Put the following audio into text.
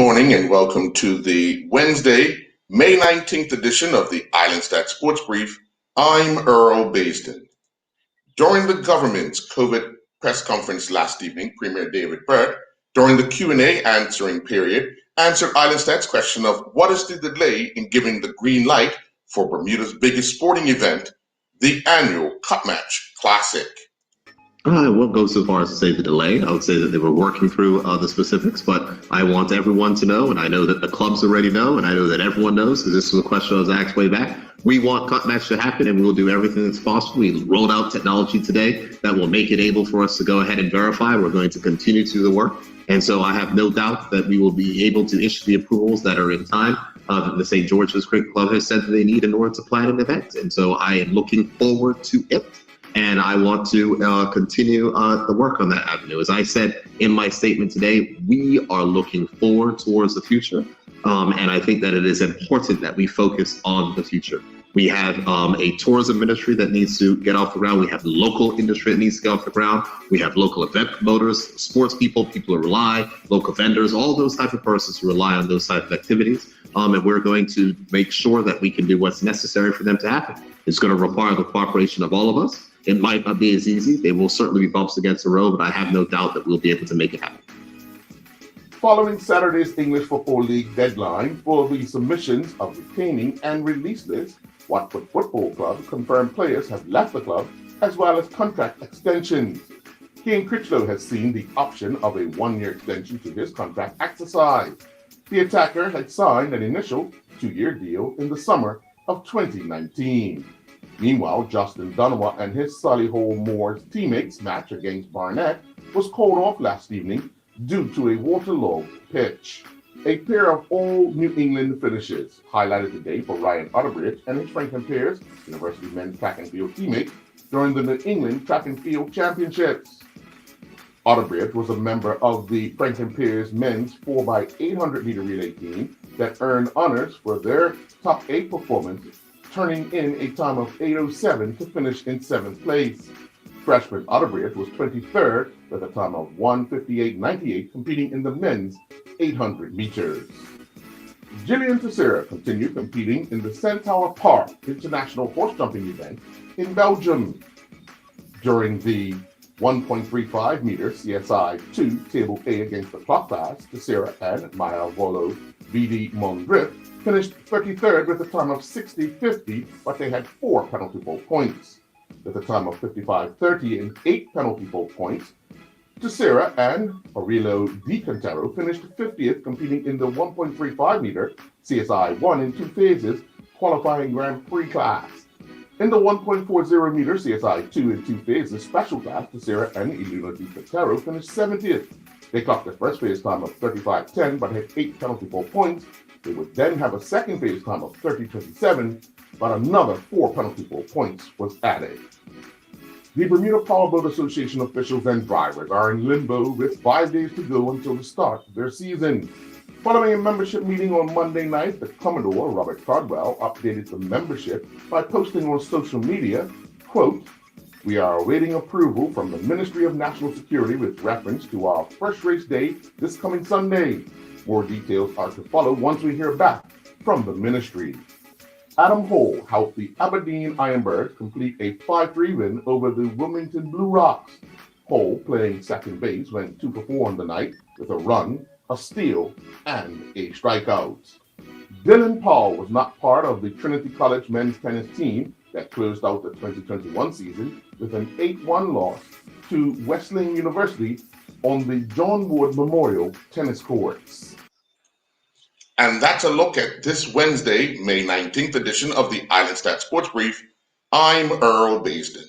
morning and welcome to the Wednesday, May 19th edition of the Island Stat Sports Brief. I'm Earl Basden. During the government's COVID press conference last evening, Premier David Burt, during the Q&A answering period, answered Island Stat's question of what is the delay in giving the green light for Bermuda's biggest sporting event, the annual Cup Match Classic. I won't go so far as to say the delay. I would say that they were working through the specifics, but I want everyone to know, and I know that the clubs already know, and I know that everyone knows, because this was a question I was asked way back. We want Cup Match to happen, and we'll do everything that's possible. We rolled out technology today that will make it able for us to go ahead and verify. We're going to continue to do the work, and so I have no doubt that we will be able to issue the approvals that are in time that the St. George's Cricket Club has said that they need in order to plan an event, and so I am looking forward to it. And I want to continue the work on that avenue. As I said in my statement today, we are looking forward towards the future. And I think that it is important that we focus on the future. We have a tourism ministry that needs to get off the ground. We have local industry that needs to get off the ground. We have local event promoters, sports people who rely, local vendors, all those type of persons who rely on those type of activities. And we're going to make sure that we can do what's necessary for them to happen. It's going to require the cooperation of all of us. It might not be as easy. There will certainly be bumps against the road, but I have no doubt that we'll be able to make it happen. Following Saturday's English Football League deadline for the submissions of retaining and release lists, Watford Football Club confirmed players have left the club, as well as contract extensions. Kane Critchlow has seen the option of a one-year extension to his contract exercised. The attacker had signed an initial 2-year deal in the summer of 2019. Meanwhile, Justin Donowa and his Solihull Moors teammates' match against Barnet was called off last evening due to a waterlogged pitch. A pair of all New England finishes highlighted the day for Ryan Otterbridge and his Franklin Pierce, University men's track and field teammate, during the New England Track and Field Championships. Otterbridge was a member of the Franklin Pierce men's 4x800 meter relay team that earned honors for their top 8 performance, turning in a time of 8:07 to finish in 7th place. Freshman Otterbridge was 23rd with a time of 1:58.98, competing in the men's 800 meters. Gillian Teixeira continued competing in the Centaur Park International Horse Jumping event in Belgium. During the 1.35 meter CSI 2 Table A against the clock pass, Teixeira and Maya Volo BD Mondrift finished 33rd with a time of 60.50, but they had 4 penalty boat points. With a time of 55.30 and 8 penalty boat points, Teixeira and Aurelio Di Cantero finished 50th, competing in the 1.35 meter CSI 1 in 2 phases qualifying Grand Prix class. In the 1.40 meter CSI 2 in 2 phases special class, Teixeira and Elena Di Cantero finished 70th. They clocked their first phase time of 35.10, but had 8 penalty boat points. They would then have a second phase time of 30.27, but another 4 penalty boat points was added. The Bermuda Powerboat Association officials and drivers are in limbo with 5 days to go until the start of their season. Following a membership meeting on Monday night, the Commodore, Robert Cardwell, updated the membership by posting on social media, quote, "We are awaiting approval from the Ministry of National Security with reference to our first race day this coming Sunday. More details are to follow once we hear back from the ministry." Adam Hall helped the Aberdeen Ironbirds complete a 5-3 win over the Wilmington Blue Rocks. Hall, playing second base, went 2 for 4 on the night with a run, a steal, and a strikeout. Dylan Paul was not part of the Trinity College men's tennis team that closed out the 2021 season with an 8-1 loss to Wesleyan University on the John Wood Memorial Tennis Courts. And that's a look at this Wednesday, May 19th edition of the Island Stat Sports Brief. I'm Earl Basden.